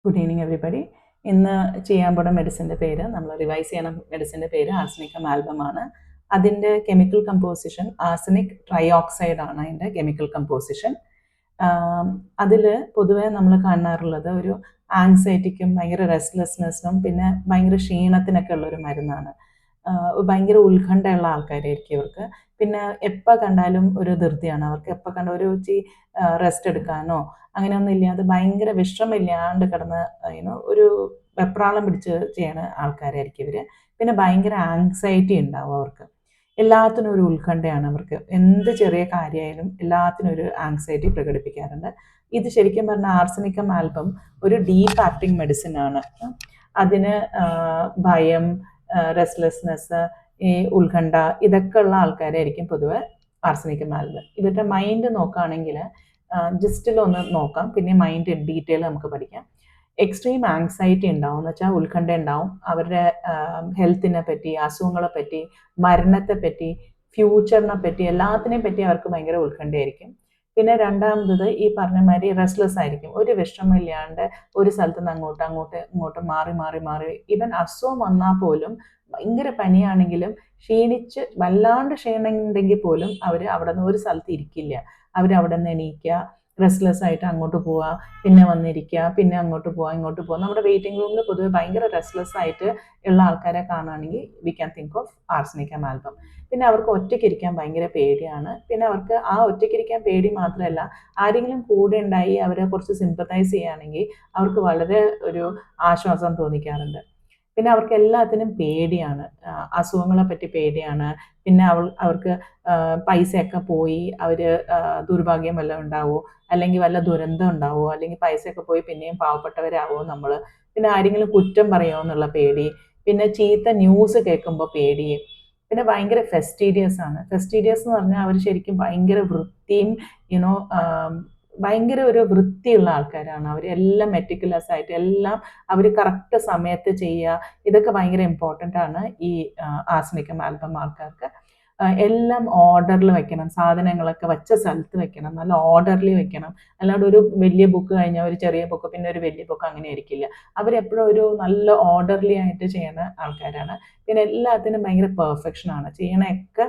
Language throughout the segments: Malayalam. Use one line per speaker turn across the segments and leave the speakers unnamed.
Good evening everybody. ഇന്ന് ചെയ്യാൻ പോകുന്ന മെഡിസിൻ്റെ പേര്, നമ്മൾ റിവൈസ് ചെയ്യണ മെഡിസിൻ്റെ പേര് ആർസനിക്കം ആൽബമാണ്. അതിൻ്റെ കെമിക്കൽ കമ്പോസിഷൻ ആർസനിക് ട്രയോക്സൈഡ് ആണ് അതിൻ്റെ കെമിക്കൽ കമ്പോസിഷൻ. അതിൽ പൊതുവേ നമ്മൾ കാണാറുള്ളത് ഒരു ആങ്സൈറ്റിക്കും ഭയങ്കര റെസ്റ്റ്ലെസ്നെസ്സിനും പിന്നെ ഭയങ്കര ക്ഷീണത്തിനൊക്കെ ഉള്ളൊരു മരുന്നാണ്. ഭയങ്കര ഉത്കണ്ഠയുള്ള ആൾക്കാരായിരിക്കും ഇവർക്ക്. പിന്നെ എപ്പോൾ കണ്ടാലും ഒരു ധൃതിയാണ് അവർക്ക്. എപ്പോൾ കണ്ട ഒരു റെസ്റ്റ് എടുക്കാനോ അങ്ങനെയൊന്നും ഇല്ലാതെ ഭയങ്കര വിശ്രമമില്ലാണ്ട് കിടന്ന് ഒരു വെപ്രാളം പിടിച്ച് ചെയ്യണ ആൾക്കാരായിരിക്കും ഇവർ. പിന്നെ ഭയങ്കര ആങ്സൈറ്റി ഉണ്ടാവും അവർക്ക്. എല്ലാത്തിനും ഒരു ഉത്കണ്ഠയാണ് അവർക്ക്. എന്ത് ചെറിയ കാര്യമായാലും എല്ലാത്തിനും ഒരു ആങ്സൈറ്റി പ്രകടിപ്പിക്കാറുണ്ട്. ഇത് ശരിക്കും പറഞ്ഞാൽ ആർസനിക്കം ആൽബം ഒരു ഡീപ്പ് ആക്ടിങ് മെഡിസിൻ ആണ്. അതിന് ഭയം, റെസ്റ്റ്ലെസ്നെസ്, ഈ ഉത്കണ്ഠ ഇതൊക്കെ ഉള്ള ആൾക്കാരായിരിക്കും പൊതുവെ ആർസനിക്കം ആൽബം. ഇവരുടെ മൈൻഡ് നോക്കുകയാണെങ്കിൽ ജസ്റ്റിലൊന്ന് നോക്കാം, പിന്നെ മൈൻഡ് ഡീറ്റെയിൽ നമുക്ക് പഠിക്കാം. എക്സ്ട്രീം ആങ്സൈറ്റി ഉണ്ടാവും എന്ന് വെച്ചാൽ ഉത്കണ്ഠ ഉണ്ടാവും. അവരുടെ ഹെൽത്തിനെ പറ്റി, അസുഖങ്ങളെ പറ്റി, മരണത്തെ പറ്റി, ഫ്യൂച്ചറിനെ പറ്റി, എല്ലാത്തിനെയും പറ്റി അവർക്ക് ഭയങ്കര ഉത്കണ്ഠയായിരിക്കും. പിന്നെ രണ്ടാമത് ഈ പറഞ്ഞ മാതിരി റെസ്റ്റ്ലെസ് ആയിരിക്കും. ഒരു വിശ്രമമില്ലാണ്ട് ഒരു സ്ഥലത്ത് നിന്ന് ഇങ്ങോട്ട് മാറി മാറി മാറി. ഈവൻ അസുഖം വന്നാൽ പോലും ഭയങ്കര പനിയാണെങ്കിലും ക്ഷീണിച്ച് വല്ലാണ്ട് ക്ഷീണമുണ്ടെങ്കിൽ പോലും അവർ അവിടെ നിന്ന് ഒരു സ്ഥലത്ത് ഇരിക്കില്ല. അവരവിടെ നിന്ന് എണീക്കുക, റെസ്റ്റ്ലെസ് ആയിട്ട് അങ്ങോട്ട് പോവുക, പിന്നെ വന്നിരിക്കുക, പിന്നെ അങ്ങോട്ട് പോവുക, ഇങ്ങോട്ട് പോവുക. നമ്മുടെ വെയിറ്റിംഗ് റൂമിൽ പൊതുവെ ഭയങ്കര റെസ്റ്റ്ലെസ് ആയിട്ട് ഉള്ള ആൾക്കാരെ കാണുകയാണെങ്കിൽ V can think of arsenicum album. പിന്നെ അവർക്ക് ഒറ്റയ്ക്കിരിക്കാൻ ഭയങ്കര പേടിയാണ്. പിന്നെ അവർക്ക് ആ ഒറ്റയ്ക്കിരിക്കാൻ പേടി മാത്രമല്ല, ആരെങ്കിലും കൂടെ ഉണ്ടായി അവരെ കുറച്ച് സിമ്പത്തൈസ് ചെയ്യുകയാണെങ്കിൽ അവർക്ക് വളരെ ഒരു ആശ്വാസം തോന്നിക്കാറുണ്ട്. പിന്നെ അവർക്ക് എല്ലാത്തിനും പേടിയാണ്. അസുഖങ്ങളെ പറ്റി പേടിയാണ്. പിന്നെ അവർക്ക് പൈസയൊക്കെ പോയി അവർ ദുർഭാഗ്യം വല്ലതും ഉണ്ടാവുമോ, അല്ലെങ്കിൽ വല്ല ദുരന്തം ഉണ്ടാവുമോ, അല്ലെങ്കിൽ പൈസയൊക്കെ പോയി പിന്നെയും പാവപ്പെട്ടവരാകുമോ നമ്മൾ. പിന്നെ ആരെങ്കിലും കുറ്റം പറയുമോ എന്നുള്ള പേടി. പിന്നെ ചീത്ത ന്യൂസ് കേൾക്കുമ്പോൾ പേടി. പിന്നെ ഭയങ്കര ഫെസ്റ്റീരിയസ് ആണ്. ഫെസ്റ്റീരിയസ് എന്ന് പറഞ്ഞാൽ അവർ ശരിക്കും ഭയങ്കര വൃത്തിയും ഭയങ്കര ഒരു വൃത്തിയുള്ള ആൾക്കാരാണ്. അവരെല്ലാം മെറ്റിക്കുലസ് ആയിട്ട് എല്ലാം അവർ കറക്റ്റ് സമയത്ത് ചെയ്യുക. ഇതൊക്കെ ഭയങ്കര ഇമ്പോർട്ടൻ്റ് ആണ് ഈ ആർസനിക്കം ആൽബം ആൾക്കാർക്ക്. എല്ലാം ഓർഡറിൽ വെക്കണം, സാധനങ്ങളൊക്കെ വച്ച സ്ഥലത്ത് വെക്കണം, നല്ല ഓർഡർലി വെക്കണം. അല്ലാണ്ട് ഒരു വലിയ ബുക്ക് കഴിഞ്ഞാൽ ഒരു ചെറിയ ബുക്ക്, പിന്നെ ഒരു വലിയ ബുക്ക്, അങ്ങനെ ആയിരിക്കില്ല. അവരെപ്പോഴും ഒരു നല്ല ഓർഡർലി ആയിട്ട് ചെയ്യുന്ന ആൾക്കാരാണ്. പിന്നെ എല്ലാത്തിനും ഭയങ്കര പെർഫെക്ഷനാണ്. ചെയ്യണയൊക്കെ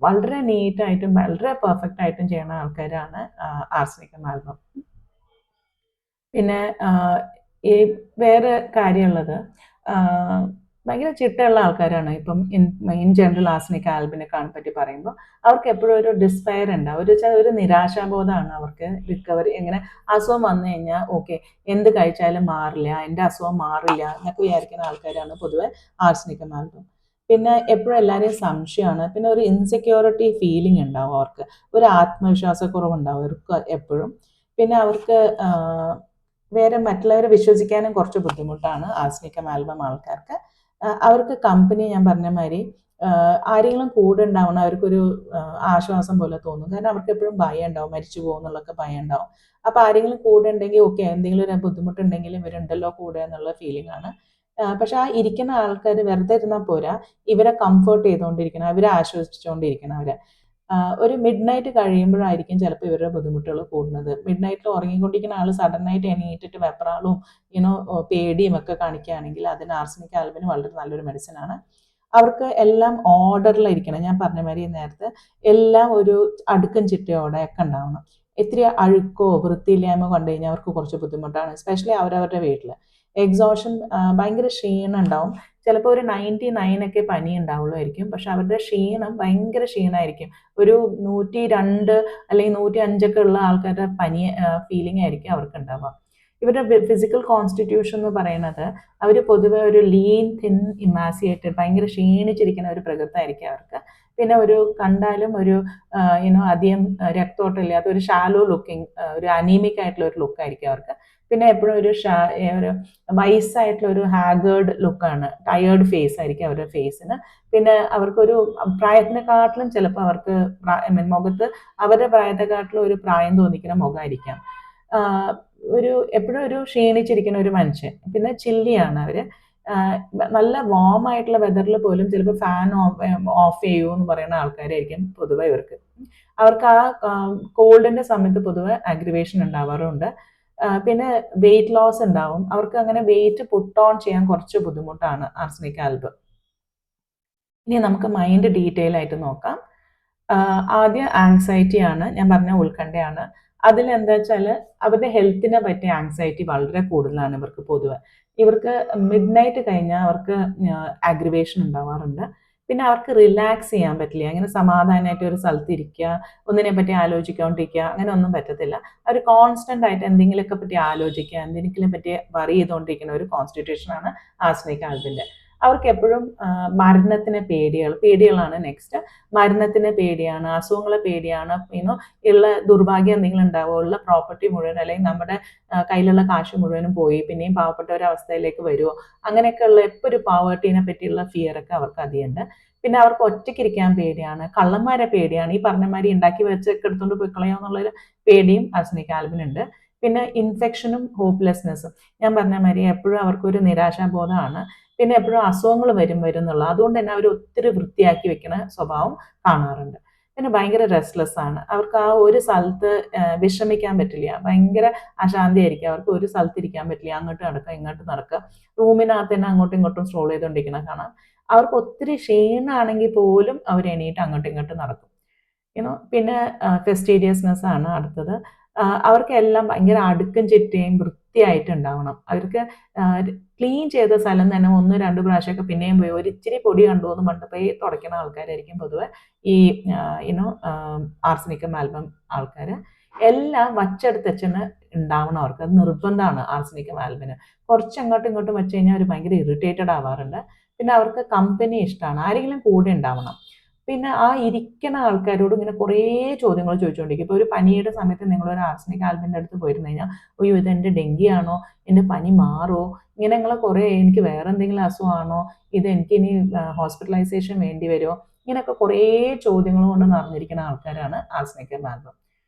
വളരെ നീറ്റായിട്ടും വളരെ പെർഫെക്റ്റ് ആയിട്ടും ചെയ്യുന്ന ആൾക്കാരാണ് ആർസനിക്കം ആൽബം. പിന്നെ ഈ വേറെ കാര്യമുള്ളത്, ഭയങ്കര ചിട്ടയുള്ള ആൾക്കാരാണ്. ഇപ്പം ഇൻ ജനറൽ ആർസനിക്കം ആൽബിനെ പറ്റി പറയുമ്പോൾ അവർക്ക് എപ്പോഴും ഒരു ഡിസ്പയർ ഉണ്ടാവും. ഒരു നിരാശാബോധമാണ് അവർക്ക്. റിക്കവറി എങ്ങനെ അസുഖം വന്നു കഴിഞ്ഞാൽ ഓക്കെ, എന്ത് കഴിച്ചാലും മാറില്ല, എൻ്റെ അസുഖം മാറില്ല എന്നൊക്കെ വിചാരിക്കുന്ന ആൾക്കാരാണ് പൊതുവെ ആർസനിക്കം ആൽബം. പിന്നെ എപ്പോഴും എല്ലാവരെയും സംശയമാണ്. പിന്നെ ഒരു ഇൻസെക്യൂരിറ്റി ഫീലിംഗ് ഉണ്ടാവും അവർക്ക്. ഒരു ആത്മവിശ്വാസക്കുറവുണ്ടാവും അവർക്ക് എപ്പോഴും. പിന്നെ അവർക്ക് വേറെ മറ്റുള്ളവരെ വിശ്വസിക്കാനും കുറച്ച് ബുദ്ധിമുട്ടാണ് ആർസനിക്കം ആൽബം ആൾക്കാർക്ക്. അവർക്ക് കമ്പനി, ഞാൻ പറഞ്ഞ മാതിരി ആരെങ്കിലും കൂടെ ഉണ്ടാവണം അവർക്കൊരു ആശ്വാസം പോലെ തോന്നും. കാരണം അവർക്ക് എപ്പോഴും ഭയം ഉണ്ടാവും, മരിച്ചു പോകുന്നുള്ളൊക്കെ ഭയം ഉണ്ടാവും. അപ്പോൾ ആരെങ്കിലും കൂടെ ഉണ്ടെങ്കിൽ ഓക്കെ, എന്തെങ്കിലും ഒരു ബുദ്ധിമുട്ടുണ്ടെങ്കിലും ഇവരുണ്ടല്ലോ കൂടെ എന്നുള്ള ഫീലിംഗ് ആണ്. പക്ഷെ ആ ഇരിക്കുന്ന ആൾക്കാർ വെറുതെ ഇരുന്നാൽ പോരാ, ഇവരെ കംഫർട്ട് ചെയ്തുകൊണ്ടിരിക്കണം, അവരെ ആശ്വസിച്ചുകൊണ്ടിരിക്കണം. ഒരു മിഡ് നൈറ്റ് കഴിയുമ്പോഴായിരിക്കും ചിലപ്പോൾ ഇവരുടെ ബുദ്ധിമുട്ടുകൾ കൂടുന്നത്. മിഡ് നൈറ്റിൽ ഉറങ്ങിക്കൊണ്ടിരിക്കുന്ന ആൾ സഡനായിട്ട് എണീറ്റിട്ട് വെപ്രാളവും പേടിയും ഒക്കെ കാണിക്കുകയാണെങ്കിൽ അതിന് ആർസനിക് ആൽബിന് വളരെ നല്ലൊരു മെഡിസിനാണ്. അവർക്ക് എല്ലാം ഓർഡറിലിരിക്കണം. ഞാൻ പറഞ്ഞ മാതിരി നേരത്തെ എല്ലാം ഒരു അടുക്കും ചിട്ടയോടെ ഒക്കെ ഉണ്ടാവണം. ഇത്തിരി അഴുക്കോ വൃത്തിയില്ലായ്മ കണ്ടു കഴിഞ്ഞാൽ അവർക്ക് കുറച്ച് ബുദ്ധിമുട്ടാണ്. എസ്പെഷ്യലി അവരവരുടെ വീട്ടിൽ എക്സോഷൻ, ഭയങ്കര ക്ഷീണം ഉണ്ടാവും. ചിലപ്പോൾ ഒരു 99 ഒക്കെ പനി ഉണ്ടാവുള്ളായിരിക്കും. പക്ഷെ അവരുടെ ക്ഷീണം ഭയങ്കര ക്ഷീണമായിരിക്കും. ഒരു 102 അല്ലെങ്കിൽ 105 ഉള്ള ആൾക്കാരുടെ പനി ഫീലിംഗ് ആയിരിക്കും അവർക്ക് ഉണ്ടാവുക. ഇവരുടെ ഫിസിക്കൽ കോൺസ്റ്റിറ്റ്യൂഷൻ എന്ന് പറയുന്നത് അവർ പൊതുവെ ഒരു ലീൻ, തിൻ, ഇമാസിയേറ്റഡ്, ഭയങ്കര ക്ഷീണിച്ചിരിക്കുന്ന ഒരു പ്രകൃതമായിരിക്കും അവർക്ക്. പിന്നെ ഒരു കണ്ടാലും ഒരു അധികം രക്തോട്ടമില്ലാത്ത ഒരു ഷാലോ ലുക്കിംഗ്, ഒരു അനീമിക് ആയിട്ടുള്ള ഒരു ലുക്കായിരിക്കും അവർക്ക്. പിന്നെ എപ്പോഴും ഒരു വയസ്സായിട്ടുള്ള ഒരു ഹാഗേർഡ് ലുക്കാണ്, ടയേർഡ് ഫേസ് ആയിരിക്കും അവരുടെ ഫേസിന്. പിന്നെ അവർക്കൊരു പ്രായത്തിനെക്കാട്ടിലും ചിലപ്പോൾ അവർക്ക് മുഖത്ത് അവരുടെ പ്രായത്തെക്കാട്ടിലും ഒരു പ്രായം തോന്നിക്കുന്ന മുഖമായിരിക്കാം. എപ്പോഴും ഒരു ക്ഷീണിച്ചിരിക്കുന്ന ഒരു മനുഷ്യൻ. പിന്നെ ചില്ലിയാണ് അവർ. നല്ല വാം ആയിട്ടുള്ള വെതറിൽ പോലും ചിലപ്പോൾ ഫാൻ ഓഫ് ചെയ്യൂ എന്ന് പറയുന്ന ആൾക്കാരായിരിക്കും പൊതുവെ ഇവർക്ക്. അവർക്ക് ആ കോൾഡിന്റെ സമയത്ത് പൊതുവെ അഗ്രിവേഷൻ ഉണ്ടാവാറുണ്ട്. പിന്നെ വെയിറ്റ് ലോസ് ഉണ്ടാവും. അവർക്ക് അങ്ങനെ വെയിറ്റ് പുട്ട് ഓൺ ചെയ്യാൻ കുറച്ച് ബുദ്ധിമുട്ടാണ് ആർസനിക് ആൽബം. ഇനി നമുക്ക് മൈൻഡ് ഡീറ്റെയിൽ ആയിട്ട് നോക്കാം. ആദ്യം ആങ്സൈറ്റി ആണ്, ഞാൻ പറഞ്ഞ ഉത്കണ്ഠയാണ്. അതിലെന്താ വെച്ചാൽ അവരുടെ ഹെൽത്തിനെ പറ്റിയ ആങ്സൈറ്റി വളരെ കൂടുതലാണ് ഇവർക്ക് പൊതുവെ. ഇവർക്ക് മിഡ് നൈറ്റ് കഴിഞ്ഞാൽ അവർക്ക് ആഗ്രിവേഷൻ ഉണ്ടാവാറുണ്ട്. പിന്നെ അവർക്ക് റിലാക്സ് ചെയ്യാൻ പറ്റില്ല. അങ്ങനെ സമാധാനമായിട്ട് ഒരു സ്ഥലത്ത് ഇരിക്കുക, ഒന്നിനെ പറ്റി ആലോചിക്കാണ്ടിരിക്കുക, അങ്ങനെ ഒന്നും പറ്റത്തില്ല. അവർ കോൺസ്റ്റന്റ് ആയിട്ട് എന്തെങ്കിലുമൊക്കെ പറ്റി ആലോചിക്കുക, എന്തെങ്കിലും പറ്റി വറി ചെയ്തുകൊണ്ടിരിക്കുന്ന ഒരു കോൺസ്റ്റിറ്റ്യൂഷനാണ് ആർസനിക് ആൽബിൻ്റെ. അവർക്ക് എപ്പോഴും മരണത്തിന് പേടികളാണ് നെക്സ്റ്റ്. മരണത്തിന് പേടിയാണ്, അസുഖങ്ങളെ പേടിയാണ്, ഉള്ള ദുർഭാഗ്യം എന്തെങ്കിലും ഉണ്ടാവുമോ, ഉള്ള പ്രോപ്പർട്ടി മുഴുവൻ അല്ലെങ്കിൽ നമ്മുടെ കയ്യിലുള്ള കാശ് മുഴുവനും പോയി പിന്നെയും പാവപ്പെട്ട ഒരു അവസ്ഥയിലേക്ക് വരുമോ, അങ്ങനെയൊക്കെയുള്ള എപ്പോൾ ഒരു പോവർട്ടീനെ പറ്റിയുള്ള ഫിയറൊക്കെ അവർക്ക് അധികമുണ്ട്. പിന്നെ അവർക്ക് ഒറ്റയ്ക്കിരിക്കാൻ പേടിയാണ്, കള്ളന്മാരെ പേടിയാണ്, ഈ പറഞ്ഞമാതിരി ഉണ്ടാക്കി വെച്ചൊക്കെ എടുത്തുകൊണ്ട് പോയി കളയാമെന്നുള്ളൊരു പേടിയും ആർസനിക് ആൽബിനുണ്ട്. പിന്നെ ഇൻഫെക്ഷനും ഹോപ്പ്ലെസ്നെസ്സും, ഞാൻ പറഞ്ഞ മാതിരി എപ്പോഴും അവർക്കൊരു നിരാശാബോധമാണ്. പിന്നെ എപ്പോഴും അസുഖങ്ങൾ വരും എന്നുള്ള, അതുകൊണ്ട് തന്നെ അവർ ഒത്തിരി വൃത്തിയാക്കി വെക്കുന്ന സ്വഭാവം കാണാറുണ്ട്. പിന്നെ ഭയങ്കര റെസ്റ്റ്ലെസ് ആണ്. അവർക്ക് ആ ഒരു സ്ഥലത്ത് വിശ്രമിക്കാൻ പറ്റില്ല, ഭയങ്കര അശാന്തിയായിരിക്കും. അവർക്ക് ഒരു സ്ഥലത്ത് ഇരിക്കാൻ പറ്റില്ല, അങ്ങോട്ട് നടക്കുക ഇങ്ങോട്ട് നടക്കുക, റൂമിനകത്ത് തന്നെ അങ്ങോട്ടും ഇങ്ങോട്ടും സ്ട്രോൾ ചെയ്തുകൊണ്ടിരിക്കണം കാണാം. അവർക്ക് ഒത്തിരി ക്ഷീണമാണെങ്കിൽ പോലും അവർ എണീറ്റ് അങ്ങോട്ടും ഇങ്ങോട്ടും നടക്കും. പിന്നെ ഫെസ്റ്റീരിയസ്നെസ് ആണ് അടുത്തത്. അവർക്കെല്ലാം ഭയങ്കര അടുക്കും ചിട്ടയും വൃത്തിയായിട്ടുണ്ടാവണം. അവർക്ക് ക്ലീൻ ചെയ്ത സ്ഥലം തന്നെ 1-2 പ്രാവശ്യമൊക്കെ പിന്നെയും പോയി ഒരു ഇച്ചിരി പൊടി കണ്ടു എന്ന് പറഞ്ഞിട്ട് പോയി തുടയ്ക്കുന്ന ആൾക്കാരായിരിക്കും പൊതുവെ ഈ ആർസനിക് ആൽബം ആൾക്കാർ. എല്ലാം വച്ചെടുത്ത് വെച്ചെന്ന് ഉണ്ടാവണം അവർക്ക്, അത് നിർബന്ധമാണ് ആർസനിക് ആൽബിന്. കുറച്ച് അങ്ങോട്ടും ഇങ്ങോട്ടും വെച്ച് കഴിഞ്ഞാൽ അവർ ഭയങ്കര ഇറിറ്റേറ്റഡ് ആവാറുണ്ട്. പിന്നെ അവർക്ക് കമ്പനി ഇഷ്ടമാണ്, ആരെങ്കിലും കൂടെ ഉണ്ടാവണം. പിന്നെ ആ ഇരിക്കുന്ന ആൾക്കാരോട് ഇങ്ങനെ കുറേ ചോദ്യങ്ങൾ ചോദിച്ചുകൊണ്ടിരിക്കും. ഇപ്പോൾ ഒരു പനിയുടെ സമയത്ത് നിങ്ങളൊരു ആർസനിക് ആൽബിൻ്റെ അടുത്ത് പോയിരുന്നു കഴിഞ്ഞാൽ, അയ്യോ ഇത് എൻ്റെ ഡെങ്കിയാണോ, എൻ്റെ പനി മാറുമോ, ഇങ്ങനെ നിങ്ങൾ കുറേ, എനിക്ക് വേറെ എന്തെങ്കിലും അസുഖമാണോ, ഇത് എനിക്കിനി ഹോസ്പിറ്റലൈസേഷൻ വേണ്ടി വരുമോ, ഇങ്ങനെയൊക്കെ കുറേ ചോദ്യങ്ങൾ കൊണ്ട് നിറഞ്ഞിരിക്കുന്ന ആൾക്കാരാണ് ആർസനിക് ആൽബം.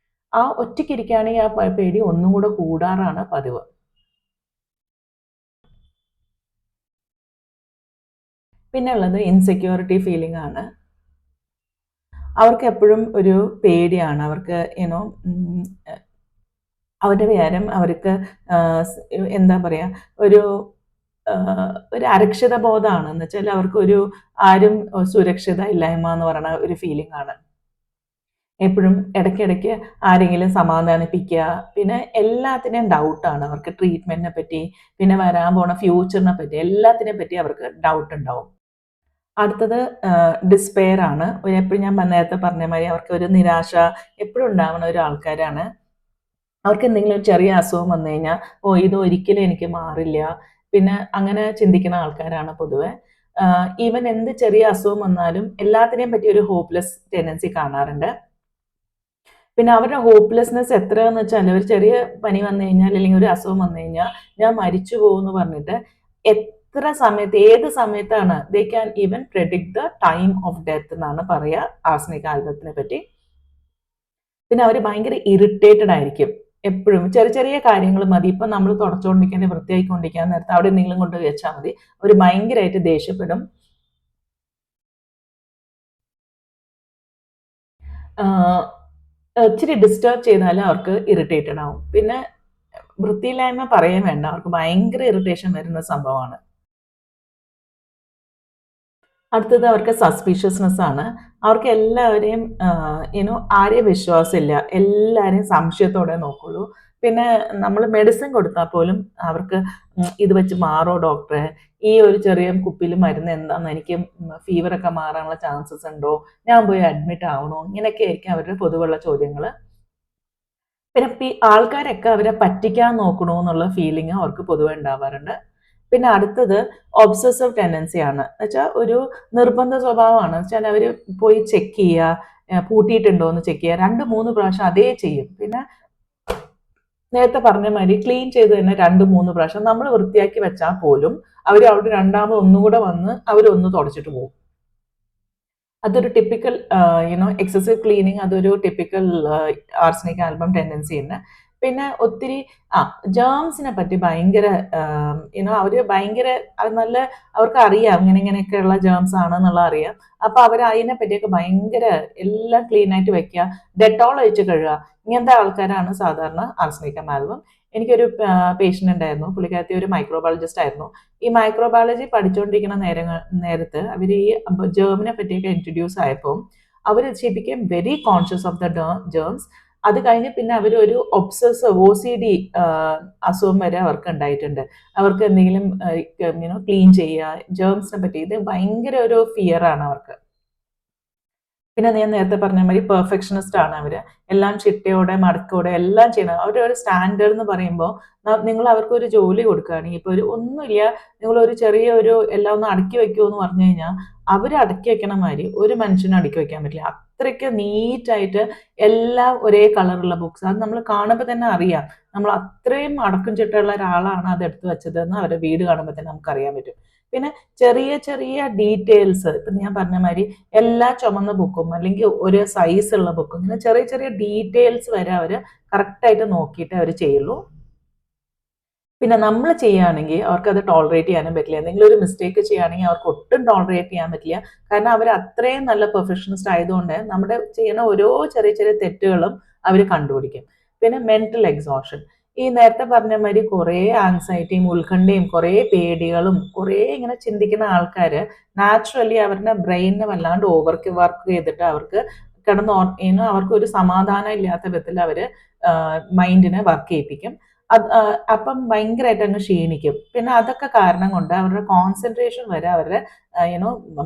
ആ ഒറ്റയ്ക്കിരിക്കുകയാണെങ്കിൽ ആ പേടി ഒന്നും കൂടെ കൂടാറാണ് പതിവ്. പിന്നെ ഉള്ളത് ഇൻസെക്യൂരിറ്റി ഫീലിംഗ് ആണ്. അവർക്ക് എപ്പോഴും ഒരു പേടിയാണ്. അവർക്ക് അവരുടെ വിചാരം അവർക്ക് എന്താ പറയുക, ഒരു ഒരു അരക്ഷിത ബോധമാണ്. എന്ന് വെച്ചാൽ അവർക്കൊരു ആരും സുരക്ഷിത ഇല്ലായ്മ എന്ന് പറയുന്ന ഒരു ഫീലിംഗ് ആണ്. എപ്പോഴും ഇടയ്ക്കിടയ്ക്ക് ആരെങ്കിലും സമാധാനിപ്പിക്കുക. പിന്നെ എല്ലാത്തിനെയും ഡൗട്ടാണ് അവർക്ക്, ട്രീറ്റ്മെന്റിനെ പറ്റി, പിന്നെ വരാൻ പോണ ഫ്യൂച്ചറിനെ പറ്റി, എല്ലാത്തിനെ പറ്റി അവർക്ക് ഡൗട്ട് ഉണ്ടാവും. അടുത്തത് ഡിസ്പെയർ ആണ്. എപ്പോഴും ഞാൻ നേരത്തെ പറഞ്ഞ മാതിരി അവർക്ക് ഒരു നിരാശ എപ്പോഴും ഉണ്ടാവുന്ന ഒരു ആൾക്കാരാണ്. അവർക്ക് എന്തെങ്കിലും ഒരു ചെറിയ അസുഖം വന്നു കഴിഞ്ഞാൽ, ഓ ഇത് ഒരിക്കലും എനിക്ക് മാറില്ല, പിന്നെ അങ്ങനെ ചിന്തിക്കുന്ന ആൾക്കാരാണ് പൊതുവെ. ഈവൻ എന്ത് ചെറിയ അസുഖം വന്നാലും എല്ലാത്തിനെയും പറ്റി ഒരു ഹോപ്പ്ലെസ് ടെൻഡൻസി കാണാറുണ്ട്. പിന്നെ അവരുടെ ഹോപ്പ്ലെസ്നെസ് എത്രയാന്ന് വെച്ചാൽ, ഒരു ചെറിയ പനി വന്നു കഴിഞ്ഞാൽ അല്ലെങ്കിൽ ഒരു അസുഖം വന്നു കഴിഞ്ഞാൽ ഞാൻ മരിച്ചു പോകുമെന്ന് പറഞ്ഞിട്ട് എത്ര സമയത്ത്, ഏത് സമയത്താണ്, they can even predict the time of death എന്നാണ് പറയുക ആർസനിക് ആൽബത്തിനെ പറ്റി. പിന്നെ അവർ ഭയങ്കര ഇറിറ്റേറ്റഡ് ആയിരിക്കും. എപ്പോഴും ചെറിയ ചെറിയ കാര്യങ്ങൾ മതി, ഇപ്പൊ നമ്മൾ തുടച്ചുകൊണ്ടിരിക്കാൻ വൃത്തിയായിക്കൊണ്ടിരിക്കാൻ നേരത്തെ അവിടെ എന്തെങ്കിലും കൊണ്ട് വെച്ചാൽ മതി, അവർ ഭയങ്കരമായിട്ട് ദേഷ്യപ്പെടും. ഇച്ചിരി ഡിസ്റ്റർബ് ചെയ്താൽ അവർക്ക് ഇറിറ്റേറ്റഡ് ആവും. പിന്നെ വൃത്തിയില്ലായ്മ പറയാൻ വേണ്ട, അവർക്ക് ഭയങ്കര ഇറിറ്റേഷൻ വരുന്ന സംഭവമാണ്. അടുത്തത് അവർക്ക് സസ്പീഷ്യസ്നെസ് ആണ്. അവർക്ക് എല്ലാവരെയും ആരെയും വിശ്വാസമില്ല, എല്ലാവരെയും സംശയത്തോടെ നോക്കുള്ളൂ. പിന്നെ നമ്മൾ മെഡിസിൻ കൊടുത്താൽ പോലും അവർക്ക് ഇത് വെച്ച് മാറോ ഡോക്ടറെ, ഈ ഒരു ചെറിയ കുപ്പിയിൽ മരുന്ന് എന്താണെന്ന്, എനിക്ക് ഫീവറൊക്കെ മാറാനുള്ള ചാൻസസ് ഉണ്ടോ, ഞാൻ പോയി അഡ്മിറ്റ് ആവണോ, ഇങ്ങനെയൊക്കെ ആയിരിക്കും അവരുടെ പൊതുവുള്ള ചോദ്യങ്ങൾ. പിന്നെ ആൾക്കാരൊക്കെ അവരെ പറ്റിക്കാൻ നോക്കണോ എന്നുള്ള ഫീലിംഗ് അവർക്ക് പൊതുവെ ഉണ്ടാവാറുണ്ട്. പിന്നെ അടുത്തത് ഒബ്സസീവ് ടെൻഡൻസി ആണ്. എന്നുവെച്ചാൽ ഒരു നിർബന്ധ സ്വഭാവമാണ്. വെച്ചാൽ അവർ പോയി ചെക്ക് ചെയ്യുക, പൂട്ടിയിട്ടുണ്ടോ എന്ന് ചെക്ക് ചെയ്യുക, 2-3 പ്രാവശ്യം അതേ ചെയ്യും. പിന്നെ നേരത്തെ പറഞ്ഞ മാതിരി ക്ലീൻ ചെയ്ത് തന്നെ 2-3 പ്രാവശ്യം നമ്മൾ വൃത്തിയാക്കി വെച്ചാൽ പോലും അവർ അവിടെ രണ്ടാമത് ഒന്നുകൂടെ വന്ന് അവരൊന്ന് തുടച്ചിട്ട് പോകും. അതൊരു ടിപ്പിക്കൽ എക്സസീവ് ക്ലീനിങ്, അതൊരു ടിപ്പിക്കൽ ആർസനിക് ആൽബം ടെൻഡൻസി ഉണ്ട്. പിന്നെ ഒത്തിരി ജേംസിനെ പറ്റി ഭയങ്കര അവര് ഭയങ്കര നല്ല, അവർക്ക് അറിയാം ഇങ്ങനെയൊക്കെയുള്ള ജേംസ് ആണെന്നുള്ള അറിയാം. അപ്പൊ അവർ അതിനെ പറ്റിയൊക്കെ ഭയങ്കര എല്ലാം ക്ലീൻ ആയിട്ട് വെക്കുക, ഡെറ്റോൾ ഒഴിച്ച് കഴുകുക, ഇങ്ങനത്തെ ആൾക്കാരാണ് സാധാരണ ആർസനിക് ആൽബം. എനിക്കൊരു പേഷ്യൻ്റ് ഉണ്ടായിരുന്നു. പുള്ളിക്കാരത്തി ഒരു മൈക്രോബയോളജിസ്റ്റ് ആയിരുന്നു. ഈ മൈക്രോബയോളജി പഠിച്ചുകൊണ്ടിരിക്കുന്ന നേരത്ത് അവർ ഈ ജേമിനെ പറ്റിയൊക്കെ ഇൻട്രൊഡ്യൂസ് ആയപ്പോൾ അവർ she became very conscious of the germs. അത് കഴിഞ്ഞ് പിന്നെ അവർ ഒരു ഒബ്സസീവ് OCD അസുഖം വരെ അവർക്ക് ഉണ്ടായിട്ടുണ്ട്. അവർക്ക് എന്തെങ്കിലും ക്ലീൻ ചെയ്യുക, ജേംസിനെ പറ്റി ഇത് ഭയങ്കര ഒരു ഫിയർ ആണ് അവർക്ക്. പിന്നെ ഞാൻ നേരത്തെ പറഞ്ഞ മാതിരി പെർഫെക്ഷനിസ്റ്റ് ആണ് അവര്. എല്ലാം ചിട്ടയോടെ മടക്കോടെ എല്ലാം ചെയ്യണം. അവരുടെ ഒരു സ്റ്റാൻഡേർഡ് എന്ന് പറയുമ്പോൾ നിങ്ങൾ അവർക്ക് ഒരു ജോലി കൊടുക്കുകയാണെങ്കിൽ ഇപ്പോൾ ഒരു ഒന്നുമില്ല, നിങ്ങൾ ഒരു ചെറിയ ഒരു എല്ലാം ഒന്ന് അടുക്കി വെക്കുമോ എന്ന് പറഞ്ഞു കഴിഞ്ഞാൽ അവർ അടുക്കി വെക്കണ മാതിരി ഒരു മനുഷ്യനും അടുക്കി വെക്കാൻ പറ്റില്ല. അത്രയ്ക്ക് നീറ്റായിട്ട് എല്ലാം ഒരേ കളറുള്ള ബുക്സ്, അത് നമ്മൾ കാണുമ്പോൾ തന്നെ അറിയാം നമ്മൾ അത്രയും അടക്കും ചിട്ടയുള്ള ഒരാളാണ് അത് എടുത്തു വെച്ചതെന്ന് അവരുടെ വീട് കാണുമ്പോൾ തന്നെ നമുക്ക് അറിയാൻ പറ്റും. പിന്നെ ചെറിയ ചെറിയ ഡീറ്റെയിൽസ്, ഇപ്പം ഞാൻ പറഞ്ഞ മാതിരി എല്ലാ ചുമന്ന ബുക്കും അല്ലെങ്കിൽ ഒരു സൈസുള്ള ബുക്കും ഇങ്ങനെ ചെറിയ ചെറിയ ഡീറ്റെയിൽസ് വരെ അവർ കറക്റ്റായിട്ട് നോക്കിയിട്ട് അവർ ചെയ്യുള്ളൂ. പിന്നെ നമ്മൾ ചെയ്യുകയാണെങ്കിൽ അവർക്കത് ടോളറേറ്റ് ചെയ്യാനും പറ്റില്ല. എന്തെങ്കിലും ഒരു മിസ്റ്റേക്ക് ചെയ്യുകയാണെങ്കിൽ അവർക്ക് ഒട്ടും ടോളറേറ്റ് ചെയ്യാൻ പറ്റില്ല. കാരണം അവർ അത്രയും നല്ല പെർഫെക്ഷനിസ്റ്റ് ആയതുകൊണ്ട് നമ്മുടെ ചെയ്യുന്ന ഓരോ ചെറിയ ചെറിയ തെറ്റുകളും അവർ കണ്ടുപിടിക്കും. പിന്നെ മെന്റൽ എക്സോഷൻ, ഈ നേരത്തെ പറഞ്ഞ മാതിരി കുറേ ആങ്സൈറ്റിയും ഉത്കണ്ഠയും കുറേ പേടികളും കുറേ ഇങ്ങനെ ചിന്തിക്കുന്ന ആൾക്കാർ നാച്ചുറലി അവരുടെ ബ്രെയിനിനെ വല്ലാണ്ട് വർക്ക് ചെയ്തിട്ട് അവർക്ക് അവർക്ക് ഒരു സമാധാനം ഇല്ലാത്ത വിധത്തിൽ അവർ മൈൻഡിനെ വർക്ക് ചെയ്യിപ്പിക്കും. അപ്പം ഭയങ്കരമായിട്ട് അങ്ങ് ക്ഷീണിക്കും. പിന്നെ അതൊക്കെ കാരണം കൊണ്ട് അവരുടെ കോൺസെൻട്രേഷൻ വരെ അവരുടെ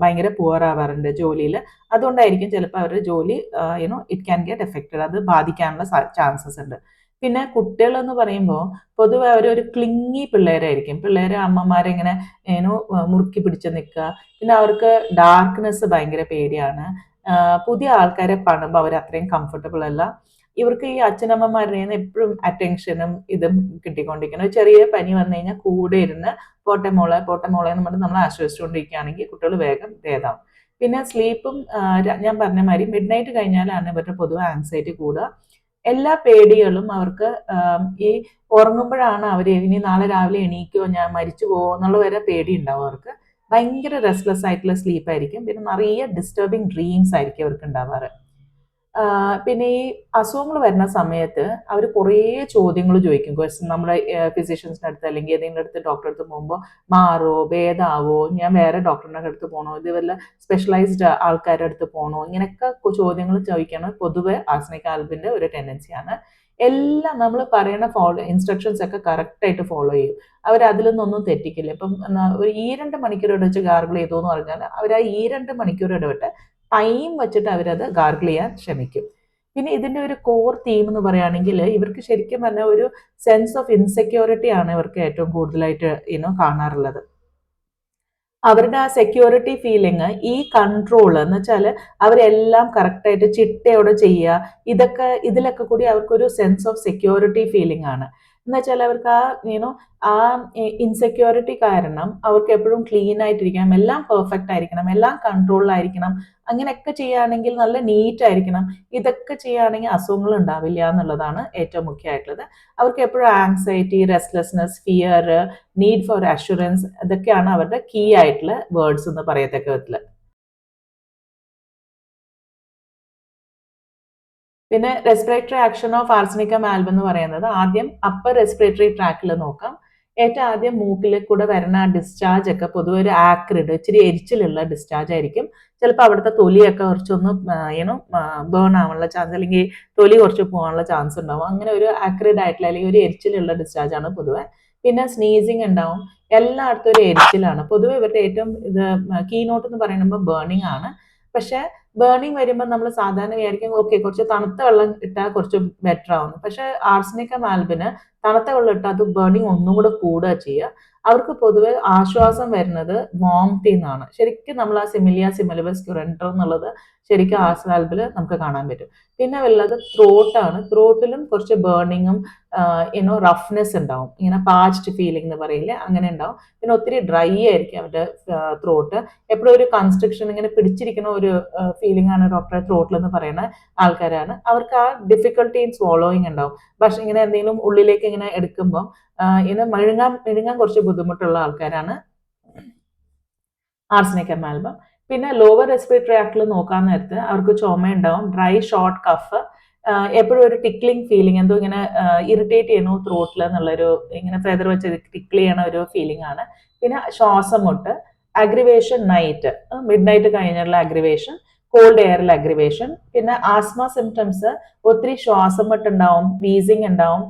ഭയങ്കര പുവർ ആവാറുണ്ട് ജോലിയിൽ. അതുകൊണ്ടായിരിക്കും ചിലപ്പോൾ അവരുടെ ജോലി ഇറ്റ് ക്യാൻ ഗെറ്റ് എഫക്റ്റഡ്, അത് ബാധിക്കാനുള്ള ചാൻസസ് ഉണ്ട്. പിന്നെ കുട്ടികൾ എന്ന് പറയുമ്പോൾ പൊതുവെ അവരൊരു ക്ലിങ്ങി പിള്ളേരായിരിക്കും. പിള്ളേരെ അമ്മമാരെങ്ങനെ മുറുക്കി പിടിച്ച് നിൽക്കുക. പിന്നെ അവർക്ക് ഡാർക്ക്നെസ് ഭയങ്കര പേടിയാണ്. പുതിയ ആൾക്കാരെ കാണുമ്പോൾ അവർ അത്രയും കംഫർട്ടബിൾ അല്ല. ഇവർക്ക് ഈ അച്ഛനമ്മമാരുടെ എപ്പോഴും അറ്റൻഷനും ഇതും കിട്ടിക്കൊണ്ടിരിക്കണം. ചെറിയ പനി വന്നു കഴിഞ്ഞാൽ കൂടെ ഇരുന്ന് പോട്ടെ മോളെ എന്ന് പറഞ്ഞ് നമ്മൾ ആശ്വസിച്ചുകൊണ്ടിരിക്കുകയാണെങ്കിൽ കുട്ടികൾ വേഗം ഭേദാവും. പിന്നെ സ്ലീപ്പും ഞാൻ പറഞ്ഞ മാതിരി മിഡ് നൈറ്റ് കഴിഞ്ഞാലാണ് ഇവരുടെ പൊതുവെ ആങ്സൈറ്റി കൂടുക. എല്ലാ പേടികളും അവർക്ക് ഈ ഉറങ്ങുമ്പോഴാണ് അവർ ഇനി നാളെ രാവിലെ എണീക്കുമോ, ഞാൻ മരിച്ചു പോകുമോ എന്നുള്ള വരെ പേടി ഉണ്ടാവും അവർക്ക്. ഭയങ്കര റെസ്റ്റ്ലെസ് ആയിട്ടുള്ള സ്ലീപ്പായിരിക്കും. പിന്നെ നിറയെ ഡിസ്റ്റർബിങ് ഡ്രീംസ് ആയിരിക്കും അവർക്ക് ഉണ്ടാവാറ്. പിന്നെ ഈ അസുഖങ്ങൾ വരുന്ന സമയത്ത് അവർ കുറേ ചോദ്യങ്ങൾ ചോദിക്കും. നമ്മുടെ ഫിസിഷ്യൻസിൻ്റെ അടുത്ത് അല്ലെങ്കിൽ ഏതെങ്കിലും അടുത്ത് ഡോക്ടറെ അടുത്ത് പോകുമ്പോൾ മാറോ, ഭേദാവോ, ഞാൻ വേറെ ഡോക്ടറിൻ്റെ അടുത്ത് പോകണോ, ഇത് വല്ല സ്പെഷ്യലൈസ്ഡ് ആൾക്കാരുടെ അടുത്ത് പോകണോ, ഇങ്ങനെയൊക്കെ ചോദ്യങ്ങൾ ചോദിക്കണം പൊതുവെ ആർസനിക് ആൽബിൻ്റെ ഒരു ടെൻഡൻസിയാണ്. എല്ലാം നമ്മൾ പറയുന്ന ഇൻസ്ട്രക്ഷൻസ് ഒക്കെ കറക്റ്റായിട്ട് ഫോളോ ചെയ്യും. അവർ അതിൽ നിന്നൊന്നും തെറ്റിക്കില്ല. ഇപ്പം ഒരു 2 മണിക്കൂർ ഇടവിട്ട് ഗാർഗിൾ ചെയ്തു എന്ന് പറഞ്ഞാൽ അവർ ആ 2 മണിക്കൂർ ഇടവിട്ട് ടൈം വെച്ചിട്ട് അവരത് ഗാർഗിൾ ചെയ്യാൻ ശ്രമിക്കും. പിന്നെ ഇതിൻ്റെ ഒരു കോർ തീം എന്ന് പറയുകയാണെങ്കിൽ ഇവർക്ക് ശരിക്കും പറഞ്ഞാൽ ഒരു സെൻസ് ഓഫ് ഇൻസെക്യൂരിറ്റി ആണ് ഇവർക്ക് ഏറ്റവും കൂടുതലായിട്ട് കാണാറുള്ളത്. അവരുടെ ആ സെക്യൂരിറ്റി ഫീലിംഗ്, ഈ കൺട്രോൾ എന്ന് വെച്ചാൽ അവരെല്ലാം കറക്റ്റായിട്ട് ചിട്ടയോടെ ചെയ്യുക, ഇതിലൊക്കെ കൂടി അവർക്കൊരു സെൻസ് ഓഫ് സെക്യൂരിറ്റി ഫീലിംഗ് ആണ്. എന്ന് വെച്ചാൽ അവർക്ക് ആ ഇൻസെക്യൂരിറ്റി കാരണം അവർക്ക് എപ്പോഴും ക്ലീൻ ആയിട്ടിരിക്കണം, എല്ലാം പെർഫെക്റ്റ് ആയിരിക്കണം, എല്ലാം കൺട്രോളിലായിരിക്കണം. അങ്ങനെയൊക്കെ ചെയ്യുകയാണെങ്കിൽ നല്ല നീറ്റ് ആയിരിക്കണം. ഇതൊക്കെ ചെയ്യുകയാണെങ്കിൽ അസുഖങ്ങൾ ഉണ്ടാവില്ല എന്നുള്ളതാണ് ഏറ്റവും മുഖ്യമായിട്ടുള്ളത്. അവർക്ക് എപ്പോഴും anxiety, restlessness, fear, need for assurance, ഇതൊക്കെയാണ് അവരുടെ കീ ആയിട്ടുള്ള വേർഡ്സ് എന്ന് പറയത്തക്ക വിധത്തിൽ. പിന്നെ respiratory action of arsenicum album എന്ന് പറയുന്നത് ആദ്യം അപ്പർ റെസ്പിറേറ്ററി ട്രാക്കിൽ നോക്കാം. ഏറ്റവും ആദ്യം മൂക്കിൽ കൂടെ വരുന്ന ഡിസ്ചാർജ് ഒക്കെ പൊതുവെ ഒരു ആക്രിഡ്, ഇച്ചിരി എരിച്ചിലുള്ള ഡിസ്ചാർജ് ആയിരിക്കും. ചിലപ്പോൾ അവിടുത്തെ തൊലിയൊക്കെ കുറച്ചൊന്ന് ബേൺ ആവാനുള്ള ചാൻസ്, അല്ലെങ്കിൽ തൊലി കുറച്ച് പോകാനുള്ള ചാൻസ് ഉണ്ടാവും. അങ്ങനെ ഒരു ആക്രിഡ് ആയിട്ടുള്ള അല്ലെങ്കിൽ ഒരു എരിച്ചിലുള്ള ഡിസ്ചാർജ് ആണ് പൊതുവെ. പിന്നെ സ്നീസിങ് ഉണ്ടാവും. എല്ലായിടത്തും ഒരു എരിച്ചിലാണ്. പൊതുവെ ഇവരുടെ ഏറ്റവും കീ നോട്ട് എന്ന് പറയുമ്പോൾ ബേണിംഗ് ആണ്. പക്ഷെ ബേണിംഗ് വരുമ്പോൾ നമ്മൾ സാധാരണ വിചാരിക്കും ഓക്കെ കുറച്ച് തണുത്ത വെള്ളം ഇട്ടാൽ കുറച്ച് ബെറ്റർ ആവുന്നു. പക്ഷെ ആർസനിക്കം ആൽബിന് തണുത്ത വെള്ളം ഇട്ടാൽ അത് ബേണിംഗ് ഒന്നും കൂടെ കൂടുക ചെയ്യുക. അവർക്ക് പൊതുവെ ആശ്വാസം വരുന്നത് വോംത്തിൽ നിന്നാണ്. ശരിക്കും നമ്മൾ ആ സിമിലിയ സിമിലിബസ് ക്യുറൻറ്റർ എന്നുള്ളത് ശരിക്കും ആർസനിക് ആൽബിൽ നമുക്ക് കാണാൻ പറ്റും. പിന്നെ ഉള്ളത് ത്രോട്ടാണ്. ത്രോട്ടിലും കുറച്ച് ബേണിങ്ങും റഫ്നെസ് ഉണ്ടാവും. ഇങ്ങനെ പാച്ച്ഡ് ഫീലിംഗ് എന്ന് പറയില്ലേ, അങ്ങനെ ഉണ്ടാവും. പിന്നെ ഒത്തിരി ഡ്രൈ ആയിരിക്കും അവരുടെ ത്രോട്ട്. എപ്പോഴും ഒരു കൺസ്ട്രക്ഷൻ ഇങ്ങനെ പിടിച്ചിരിക്കുന്ന ഒരു ഫീലിംഗ് ആണ് ഡോക്ടറെ ത്രോട്ടിൽ എന്ന് പറയുന്ന ആൾക്കാരാണ്. അവർക്ക് ആ ഡിഫിക്കൽട്ടി ഇൻ സ്വോളോയിങ് ഉണ്ടാവും. പക്ഷെ ഇങ്ങനെ എന്തെങ്കിലും ഉള്ളിലേക്ക് ഇങ്ങനെ എടുക്കുമ്പോൾ ഇങ്ങനെ മെഴുങ്ങാൻ കുറച്ച് ബുദ്ധിമുട്ടുള്ള ആൾക്കാരാണ് ആർസനിക്കം ആൽബം. പിന്നെ ലോവർ റെസ്പിറേറ്ററി ട്രാക്റ്റിൽ നോക്കാൻ നേരത്ത് അവർക്ക് ചുമ ഉണ്ടാവും, ഡ്രൈ ഷോർട്ട് കഫ്, എപ്പോഴും ഒരു ടിക്ലിംഗ് ഫീലിംഗ്, എന്തോ ഇങ്ങനെ ഇറിറ്റേറ്റ് ചെയ്യണു ത്രോട്ടിൽ എന്നുള്ളൊരു, ഇങ്ങനെ ഫെദർ വെച്ച് ടിക്ൽ ചെയ്യണ ഒരു ഫീലിംഗ് ആണ്. പിന്നെ ശ്വാസം മുട്ട്, അഗ്രിവേഷൻ നൈറ്റ്, മിഡ് നൈറ്റ് കഴിഞ്ഞുള്ള അഗ്രിവേഷൻ, കോൾഡ് എയറിൽ അഗ്രിവേഷൻ. പിന്നെ ആസ്മ സിംറ്റംസ്, ഒത്തിരി ശ്വാസം മുട്ടുണ്ടാവും, വീസിങ് ഉണ്ടാവും,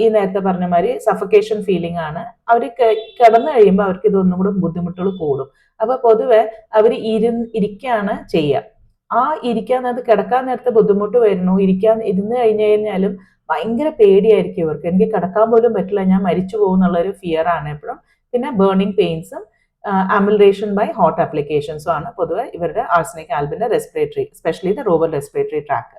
ഈ നേരത്തെ പറഞ്ഞ മാതിരി സഫക്കേഷൻ ഫീലിംഗ് ആണ്. അവർ കിടന്നു കഴിയുമ്പോൾ അവർക്ക് ഇതൊന്നും കൂടെ ബുദ്ധിമുട്ടുകൾ കൂടും. അപ്പൊ പൊതുവെ അവർ ഇരിക്കുകയാണ് ചെയ്യുക. ആ ഇരിക്കാൻ നേരത്ത്, കിടക്കാൻ നേരത്തെ ബുദ്ധിമുട്ട് വരുന്നു, ഇരുന്ന് കഴിഞ്ഞാലും ഭയങ്കര പേടിയായിരിക്കും ഇവർക്ക്. എനിക്ക് കിടക്കാൻ പോലും പറ്റില്ല, ഞാൻ മരിച്ചു പോകും എന്നുള്ളൊരു ഫിയർ ആണ് എപ്പോഴും. പിന്നെ ബേണിംഗ് പെയിൻസും അമിൽറേഷൻ ബൈ ഹോട്ട് ആപ്ലിക്കേഷൻസും ആണ് പൊതുവെ ഇവരുടെ ആർസനിക് ആൽബിന്റെ respiratory, specially the lower respiratory tract.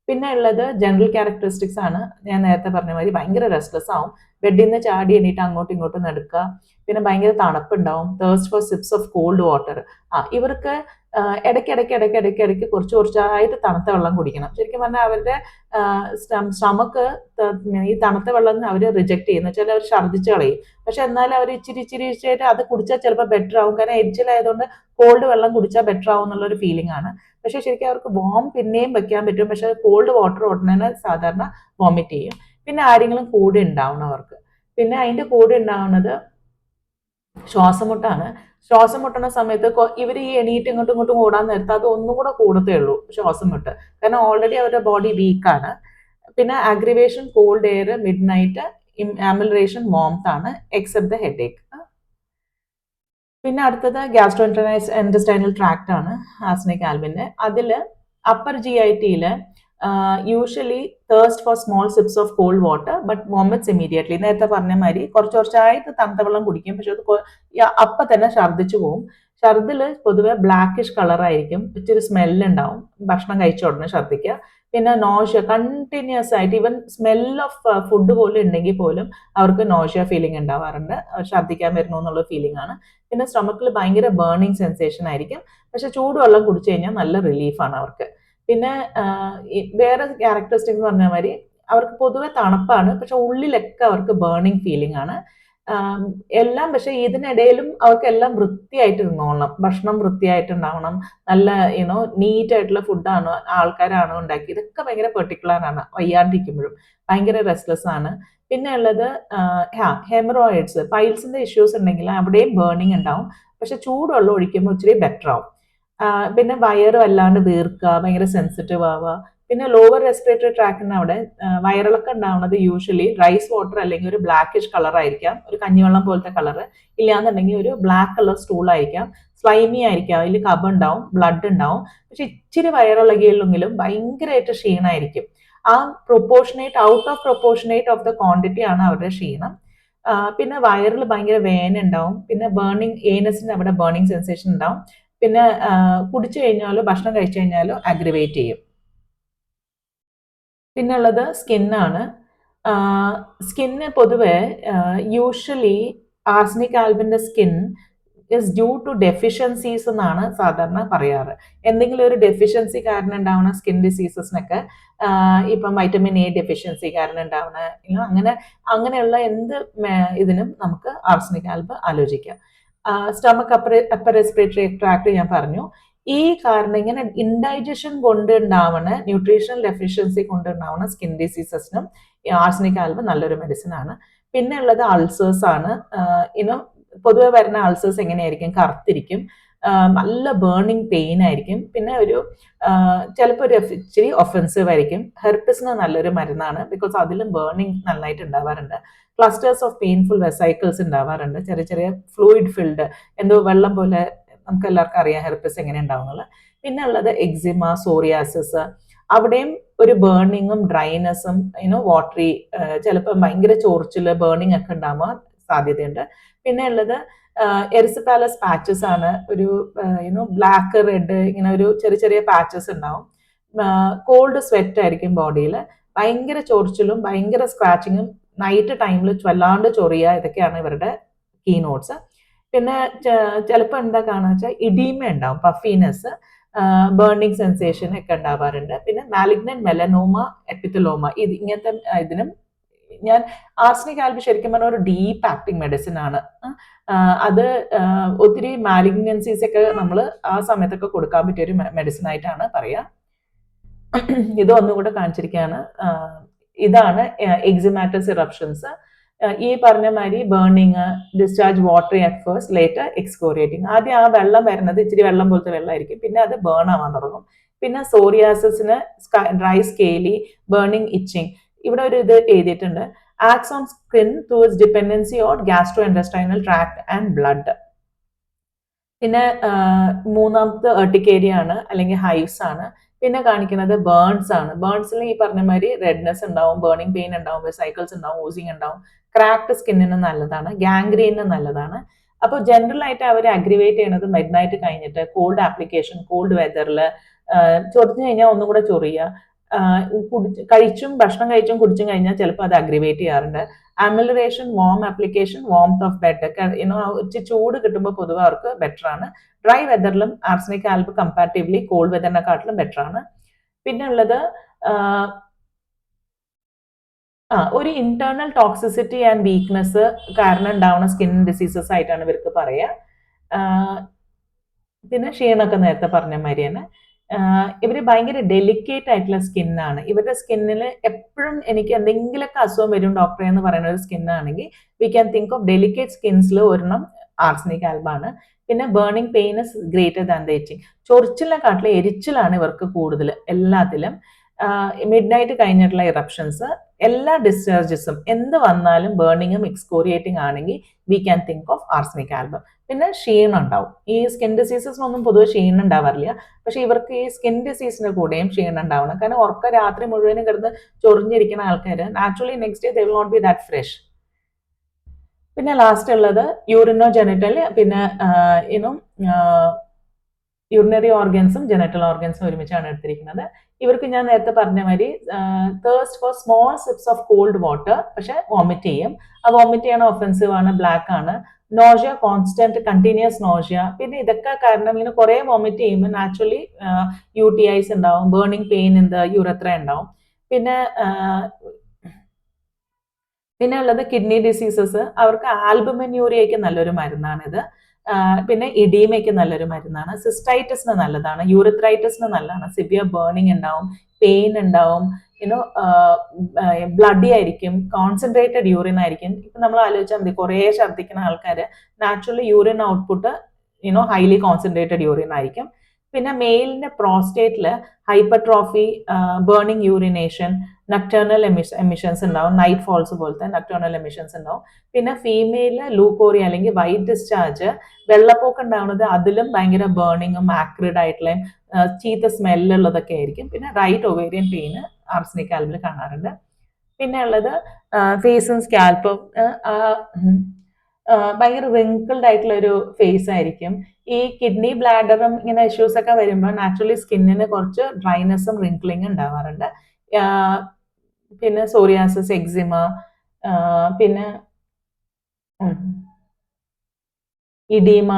പിന്നെ ഉള്ളത് ജനറൽ ക്യാരക്ടറിസ്റ്റിക്സ് ആണ്. ഞാൻ നേരത്തെ പറഞ്ഞ മാതിരി ഭയങ്കര റെസ്റ്റ്ലെസ് ആവും, ബെഡിൽ നിന്ന് ചാടി എണീറ്റ് അങ്ങോട്ടും ഇങ്ങോട്ടും നടക്കുക. പിന്നെ ഭയങ്കര തണുപ്പുണ്ടാവും, thirst for sips of cold water. ഇവർക്ക് ഇടയ്ക്ക് കുറച്ചായിട്ട് തണുത്ത വെള്ളം കുടിക്കണം. ശരിക്കും പറഞ്ഞാൽ അവരുടെ സ്റ്റമക്ക് ഈ തണുത്ത വെള്ളം അവർ റിജക്ട് ചെയ്യുന്ന വെച്ചാൽ അവർ ഛർദ്ദിച്ച് കളയും. പക്ഷെ എന്നാലും അവർ ഇച്ചിരി അത് കുടിച്ചാൽ ചിലപ്പോൾ ബെറ്റർ ആവും, കാരണം എരിച്ചിലായതുകൊണ്ട് കോൾഡ് വെള്ളം കുടിച്ചാൽ ബെറ്റർ ആവും എന്നുള്ളൊരു ഫീലിംഗ് ആണ്. പക്ഷെ ശരിക്കും അവർക്ക് വോം പിന്നെയും വെക്കാൻ പറ്റും, പക്ഷെ കോൾഡ് വാട്ടർ ഉടനെ സാധാരണ വോമിറ്റ് ചെയ്യും. പിന്നെ ആരെങ്കിലും കൂടെ ഉണ്ടാവണം അവർക്ക്. പിന്നെ അതിന്റെ കൂടെ ഉണ്ടാവുന്നത് ശ്വാസമുട്ടാണ്. ശ്വാസം മുട്ടുന്ന സമയത്ത് ഇവർ ഈ എണീറ്റ് ഇങ്ങോട്ടും ഓടാൻ നേരത്തെ അത് ഒന്നും കൂടെ കൂടത്തേ ഉള്ളൂ ശ്വാസം മുട്ട്, കാരണം ഓൾറെഡി അവരുടെ ബോഡി വീക്കാണ്. പിന്നെ aggravation cold air, midnight, amelioration warmth ആണ്, എക്സെപ്റ്റ് ദ ഹെഡേക്ക്. പിന്നെ അടുത്തത് ഗ്യാസ്ട്രോ ഇൻറ്റസ്റ്റൈനൽ ട്രാക്ട് ആണ് ആർസനിക് ആൽബിന്റെ. അതിൽ upper GIT usually thirst for small sips of cold water but vomits immediately. നേരത്തെ പറഞ്ഞ മാതിരി കുറച്ചായിട്ട് തണുത്ത വെള്ളം കുടിക്കും, പക്ഷെ അത് അപ്പം തന്നെ ഛർദ്ദിച്ചു പോകും. ഛർദിൽ പൊതുവെ ബ്ലാക്കിഷ് കളറായിരിക്കും, ഇച്ചിരി സ്മെല്ലുണ്ടാവും, ഭക്ഷണം കഴിച്ച ഉടനെ ഛർദ്ദിക്കുക. പിന്നെ നോഷ്യ കണ്ടിന്യൂസ് ആയിട്ട്, ഈവൻ സ്മെൽ ഓഫ് ഫുഡ് പോലും ഉണ്ടെങ്കിൽ പോലും അവർക്ക് നോഷ്യ ഫീലിംഗ് ഉണ്ടാവാറുണ്ട്, ഛർദ്ദിക്കാൻ വരുന്നു എന്നുള്ള ഫീലിംഗ് ആണ്. പിന്നെ സ്റ്റൊമക്കിൽ ഭയങ്കര ബേണിംഗ് സെൻസേഷൻ ആയിരിക്കും, പക്ഷെ ചൂടുവെള്ളം കുടിച്ചു കഴിഞ്ഞാൽ നല്ല റിലീഫാണ് അവർക്ക്. പിന്നെ വേറെ ക്യാരക്ടറിസ്റ്റിക് എന്ന് പറഞ്ഞ മാതിരി അവർക്ക് പൊതുവെ തണുപ്പാണ്, പക്ഷെ ഉള്ളിലൊക്കെ അവർക്ക് ബേണിംഗ് ഫീലിംഗ് ആണ് എല്ലാം. പക്ഷെ ഇതിനിടയിലും അവർക്ക് എല്ലാം വൃത്തിയായിട്ട് ഇരുന്നോളണം, ഭക്ഷണം വൃത്തിയായിട്ടുണ്ടാവണം, നല്ല നീറ്റ് ആയിട്ടുള്ള ഫുഡാണ് ആൾക്കാരാണോ ഉണ്ടാക്കി, ഇതൊക്കെ ഭയങ്കര പെർട്ടിക്കുലർ ആണ്. വയ്യാണ്ടിരിക്കുമ്പോഴും ഭയങ്കര റെസ്റ്റ്ലെസ് ആണ്. പിന്നെ ഉള്ളത് ഹെമറോയിഡ്സ്, പൈൽസിന്റെ ഇഷ്യൂസ് ഉണ്ടെങ്കിൽ അവിടെയും ബേണിംഗ് ഉണ്ടാവും, പക്ഷെ ചൂടുവെള്ളം ഒഴിക്കുമ്പോൾ ഇച്ചിരി ബെറ്റർ ആവും. പിന്നെ വയറ് വല്ലാണ്ട് വീർക്കുക, ഭയങ്കര സെൻസിറ്റീവ് ആവുക. പിന്നെ ലോവർ റെസ്പിറേറ്ററി ട്രാക്കിന് അവിടെ വയറിളക്കം ഉണ്ടാവുന്നത് യൂഷ്വലി റൈസ് വാട്ടർ അല്ലെങ്കിൽ ഒരു ബ്ലാക്കിഷ് കളർ ആയിരിക്കാം, ഒരു കഞ്ഞിവെള്ളം പോലത്തെ കളറ്, ഇല്ലാന്നുണ്ടെങ്കിൽ ഒരു ബ്ലാക്ക് കളർ സ്റ്റൂൾ ആയിരിക്കാം, സ്ലൈമി ആയിരിക്കാം, അതിൽ കബ ഉണ്ടാവും, ബ്ലഡ് ഉണ്ടാവും. പക്ഷെ ഇച്ചിരി വയറിളകിയില്ലെങ്കിലും ഭയങ്കരമായിട്ട് ക്ഷീണമായിരിക്കും. ആ out of proportionate of the quantity ആണ് അവരുടെ ക്ഷീണം. പിന്നെ വയറിൽ ഭയങ്കര വേന ഉണ്ടാവും. പിന്നെ ഏനസിന് അവിടെ ബേണിംഗ് സെൻസേഷൻ ഉണ്ടാവും. പിന്നെ കുടിച്ചു കഴിഞ്ഞാലോ ഭക്ഷണം കഴിച്ചു കഴിഞ്ഞാലോ അഗ്രിവേറ്റ് ചെയ്യും. പിന്നെ ഉള്ളത് സ്കിന്നാണ്. സ്കിന്ന് പൊതുവെ യൂഷ്വലി ആർസനിക് ആൽബിന്റെ skin is due to deficiencies എന്നാണ് സാധാരണ പറയാറ്. എന്തെങ്കിലും ഒരു ഡെഫിഷ്യൻസി കാരണം ഉണ്ടാവുന്ന സ്കിൻ ഡിസീസസിനൊക്കെ, ഇപ്പം വൈറ്റമിൻ A ഡെഫിഷ്യൻസി കാരണം ഉണ്ടാവുന്ന അങ്ങനെയുള്ള എന്ത് ഇതിനും നമുക്ക് ആർസനിക് ആൽബ് ആലോചിക്കാം. സ്റ്റമക്ക് അപ്പർ റെസ്പിറേറ്ററി ട്രാക്ട് ഞാൻ പറഞ്ഞു. ഈ കാരണം ഇങ്ങനെ ഇൻഡൈജഷൻ കൊണ്ട് ഉണ്ടാവുന്ന ന്യൂട്രീഷണൽ ഡെഫിഷ്യൻസി കൊണ്ട് ഉണ്ടാവുന്ന സ്കിൻ ഡിസീസസിനും ആർസനിക് ആൽബ് നല്ലൊരു മെഡിസിൻ ആണ്. പിന്നെ ഉള്ളത് അൾസേഴ്സ് ആണ്. പൊതുവെ വരുന്ന അൾസേഴ്സ് എങ്ങനെയായിരിക്കും? കറുത്തിരിക്കും, നല്ല ബേണിംഗ് പെയിൻ ആയിരിക്കും. പിന്നെ ചിലപ്പോൾ ഒരു ഇച്ചിരി ഒഫൻസീവ് ആയിരിക്കും. ഹെർപ്പിസിന് നല്ലൊരു മരുന്നാണ്, ബിക്കോസ് അതിലും ബേണിംഗ് നന്നായിട്ട് ഉണ്ടാവാറുണ്ട്. ക്ലസ്റ്റേഴ്സ് ഓഫ് പെയിൻഫുൾ വെസൈക്കിൾസ് ഉണ്ടാവാറുണ്ട്, ചെറിയ ഫ്ലൂയിഡ് ഫിൽഡ്, എന്തോ വെള്ളം പോലെ. നമുക്ക് എല്ലാവർക്കും അറിയാം ഹെർപ്പിസ് എങ്ങനെ ഉണ്ടാവുന്നത്. പിന്നെ ഉള്ളത് എക്സിമ, സോറിയാസിസ്, അവിടെയും ഒരു ബേണിങ്ങും ഡ്രൈനെസ്സും വാട്ടറി, ചിലപ്പോൾ ഭയങ്കര ചോർച്ചില് ബേണിംഗ് ഒക്കെ ഉണ്ടാവാൻ സാധ്യതയുണ്ട്. പിന്നെ ഉള്ളത് എറിസിപ്പാലസ് പാച്ചസ് ആണ്. ഒരു ബ്ലാക്ക് റെഡ് ഇങ്ങനെ ഒരു ചെറിയ പാച്ചസ് ഉണ്ടാവും. കോൾഡ് സ്വെറ്റ് ആയിരിക്കും ബോഡിയിൽ, ഭയങ്കര ചൊറിച്ചിലും ഭയങ്കര സ്ക്രാച്ചിങ്ങും, നൈറ്റ് ടൈമിൽ വല്ലാണ്ട് ചൊറിയുക, ഇതൊക്കെയാണ് ഇവരുടെ കീ നോട്ട്സ്. പിന്നെ ചിലപ്പോൾ എന്താ കാണുക വെച്ചാൽ ഇഡീമ ഉണ്ടാവും, പഫിനെസ്, ബേണിംഗ് സെൻസേഷൻ ഒക്കെ ഉണ്ടാവാറുണ്ട്. പിന്നെ മാലിഗ്നന്റ് മെലനോമ, എപ്പിത്തലോമ, ഇങ്ങനത്തെ ഇതിനും ഞാൻ ആർസനിക് ആൽബ് ശരിക്കും പറഞ്ഞ ഒരു ഡീപ്പ് ആക്ടിങ് മെഡിസിൻ ആണ്. അത് ഒത്തിരി മാലിഗ്നൻസീസ് ഒക്കെ നമ്മൾ ആ സമയത്തൊക്കെ കൊടുക്കാൻ പറ്റിയ ഒരു മെഡിസിൻ ആയിട്ടാണ് പറയാ. ഇത് ഒന്നുകൂടെ കാണിച്ചിരിക്കുകയാണ്. ഇതാണ് എക്സിമാറ്റസ് ഇറപ്ഷൻസ്. ഈ പറഞ്ഞ മാതിരി burning, discharge watery at first, later excoriating. ആദ്യം ആ വെള്ളം വരുന്നത് ഇച്ചിരി വെള്ളം പോലത്തെ വെള്ളമായിരിക്കും, പിന്നെ അത് ബേൺ ആവാൻ തുടങ്ങും. പിന്നെ സോറിയാസിന് ഡ്രൈ സ്കെയിലി, ബേണിംഗ്, ഇച്ചിങ്. ഇവിടെ ഒരു ഇത് എഴുതിയിട്ടുണ്ട്, acts on skin towards dependency on gastro ഇൻഡസ്ട്രൈനൽ tract and blood. പിന്നെ മൂന്നാമത്തെ എർട്ടിക്കേരിയ ആണ്, അല്ലെങ്കിൽ ഹൈവ്സ് ആണ്. പിന്നെ കാണിക്കുന്നത് ബേൺസ് ആണ്. ബേൺസിൽ ഈ പറഞ്ഞ മാതിരി റെഡ്നെസ് ഉണ്ടാവും, ബേണിംഗ് പെയിൻ ഉണ്ടാവും, വെസൈക്കിൾസ് ഉണ്ടാവും, ഓസിങ് ഉണ്ടാവും. ക്രാക്ട് സ്കിന്നിന് നല്ലതാണ്, ഗാംഗ്രീന് നല്ലതാണ്. അപ്പോൾ ജനറൽ ആയിട്ട് അവർ അഗ്രിവേറ്റ് ചെയ്യുന്നത് മിഡ് നൈറ്റ് കഴിഞ്ഞിട്ട് കോൾഡ് ആപ്ലിക്കേഷൻ, കോൾഡ് വെതറിൽ ചൊറിഞ്ഞു കഴിഞ്ഞാൽ ഒന്നും കൂടെ ചൊറിയുക. ഭക്ഷണം കഴിച്ചും കുടിച്ചും കഴിഞ്ഞാൽ ചിലപ്പോൾ അത് അഗ്രിവേറ്റ് ചെയ്യാറുണ്ട്. Amelioration, warm application, warmth of bed, ഇച്ചിരി ചൂട് കിട്ടുമ്പോൾ പൊതുവെ അവർക്ക് ബെറ്റർ ആണ്. ഡ്രൈ വെതറിലും ആർസനിക് ആൽബ് കമ്പാരിറ്റീവ്ലി കോൾഡ് വെതറിനെക്കാട്ടിലും ബെറ്റർ ആണ്. പിന്നെ ഉള്ളത് ഒരു ഇന്റേണൽ ടോക്സിസിറ്റി ആൻഡ് വീക്ക്നെസ് കാരണം ഉണ്ടാവുന്ന സ്കിൻ ഡിസീസസ് ആയിട്ടാണ് ഇവർക്ക് പറയുക. പിന്നെ ക്ഷീണമൊക്കെ നേരത്തെ പറഞ്ഞ മാതിരി തന്നെ. ഇവർ ഭയങ്കര ഡെലിക്കേറ്റ് ആയിട്ടുള്ള സ്കിന്നാണ്. ഇവരുടെ സ്കിന്നിൽ എപ്പോഴും എനിക്ക് എന്തെങ്കിലുമൊക്കെ അസുഖം വരും ഡോക്ടറെ എന്ന് പറയുന്ന ഒരു സ്കിന്നാണെങ്കിൽ we can think of delicate സ്കിൻസിൽ ഒരെണ്ണം ആർസനിക് ആൽബാണ്. പിന്നെ burning pain is greater than the itching. ചൊറിച്ചിലിനെക്കാട്ടിലും എരിച്ചിലാണ് ഇവർക്ക് കൂടുതൽ എല്ലാത്തിലും. മിഡ് നൈറ്റ് കഴിഞ്ഞിട്ടുള്ള ഇറപ്ഷൻസ്, എല്ലാ ഡിസ്ചാർജസും എന്ത് വന്നാലും ബേണിങ്ങും എക്സ്കോറിയേറ്റിംഗ് ആണെങ്കിൽ V can think of arsenic album. പിന്നെ ക്ഷീണം ഉണ്ടാവും. ഈ സ്കിൻ ഡിസീസസിനൊന്നും പൊതുവെ ക്ഷീണം ഉണ്ടാവാറില്ല, പക്ഷെ ഇവർക്ക് ഈ സ്കിൻ ഡിസീസിന്റെ കൂടെയും ക്ഷീണം ഉണ്ടാവണം. കാരണം ഉറക്കം രാത്രി മുഴുവനും കിടന്ന് ചൊറിഞ്ഞിരിക്കുന്ന ആൾക്കാർ naturally next day they will not be that fresh. പിന്നെ ലാസ്റ്റ് ഉള്ളത് യൂറിനോ ജെനിറ്റൽ. പിന്നെ യൂറിനറി ഓർഗൻസും ജെനറ്റൽ ഓർഗൻസും ഒരുമിച്ചാണ് എടുത്തിരിക്കുന്നത്. ഇവർക്ക് ഞാൻ നേരത്തെ പറഞ്ഞ മാതിരി thirst for small sips of cold water, പക്ഷെ വോമിറ്റ് ചെയ്യും. ആ വോമിറ്റ് ചെയ്യണ ഒഫൻസീവ് ആണ്, ബ്ലാക്ക് ആണ്. Nausea, constant continuous nausea. പിന്നെ ഇതൊക്കെ കാരണം ഇങ്ങനെ കുറെ വോമിറ്റ് ചെയ്യുമ്പോൾ നാച്ചുറലി UTIs ഉണ്ടാവും, burning pain in the urethra ഉണ്ടാവും. പിന്നെ ഉള്ളത് കിഡ്നി ഡിസീസസ്. അവർക്ക് ആൽബുമിൻ-യൂറിയയ്ക്ക് നല്ലൊരു മരുന്നാണിത്. പിന്നെ ഇഡീമയ്ക്ക് നല്ലൊരു മരുന്നാണ്. സിസ്റ്റൈറ്റിസിന് നല്ലതാണ്, യൂറിത്രൈറ്റിസിന് നല്ലതാണ്. സിവിയർ ബേണിംഗ് ഉണ്ടാവും, പെയിൻ ഉണ്ടാവും, ബ്ലഡി ആയിരിക്കും, കോൺസെൻട്രേറ്റഡ് യൂറിൻ ആയിരിക്കും. ഇപ്പൊ നമ്മൾ ആലോചിച്ചാൽ മതി, കുറേ ഛർദ്ദിക്കുന്ന ആൾക്കാർ naturally urine output highly concentrated urine ആയിരിക്കും. പിന്നെ മെയിലിന്റെ പ്രോസ്റ്റേറ്റില് ഹൈപ്പർട്രോഫി, ബേണിംഗ് യൂറിനേഷൻ, നക്ടേണൽ എമിഷൻസ് ഉണ്ടാവും, നൈറ്റ് ഫോൾസ് പോലത്തെ നക്ടേണൽ എമിഷൻസ് ഉണ്ടാവും. പിന്നെ ഫീമെയില് ലൂക്കോറിയ അല്ലെങ്കിൽ വൈറ്റ് ഡിസ്ചാർജ്, വെള്ളപ്പൊക്കം ഉണ്ടാവുന്നത് അതിലും ഭയങ്കര ബേണിങ്ങും ആക്രിഡ് ആയിട്ടുള്ള ചീത്ത സ്മെല്ലുള്ളതൊക്കെ ആയിരിക്കും. പിന്നെ റൈറ്റ് ഒവേരിയൻ പെയിന് ആർസനിക് ആൽബിൽ കാണാറുണ്ട്. പിന്നെ ഉള്ളത് ഫേസും സ്കാൽപ്പും ഭയങ്കര റിങ്കിൾഡ് ആയിട്ടുള്ള ഒരു ഫേസ് ആയിരിക്കും. ഈ കിഡ്നി ബ്ലാഡറും ഇങ്ങനെ ഇഷ്യൂസ് ഒക്കെ വരുമ്പോൾ നാച്ചുറലി സ്കിന്നിന് കുറച്ച് ഡ്രൈനെസ്സും റിങ്കിളിങ്ങും ഉണ്ടാവാറുണ്ട്. പിന്നെ സോറിയാസിസ്, എക്സിമ, പിന്നെ ഇഡീമ,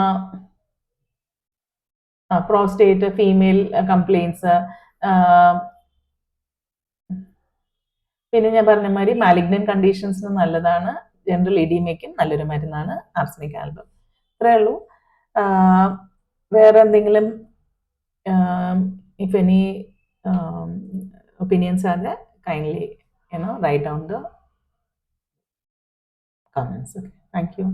പ്രോസ്റ്റേറ്റ്, ഫീമെയിൽ കംപ്ലയിൻസ്. പിന്നെ ഞാൻ പറഞ്ഞ മാതിരി മാലിഗ്നന്റ് കണ്ടീഷൻസിന് നല്ലതാണ്. ജനറൽ ഇഡീമയ്ക്കും നല്ലൊരു മരുന്നാണ് ആർസനിക് ആൽബം. ഇത്രയേ ഉള്ളൂ. വേറെ എന്തെങ്കിലും if any opinions are there, kindly write down the comments. Okay, thank you.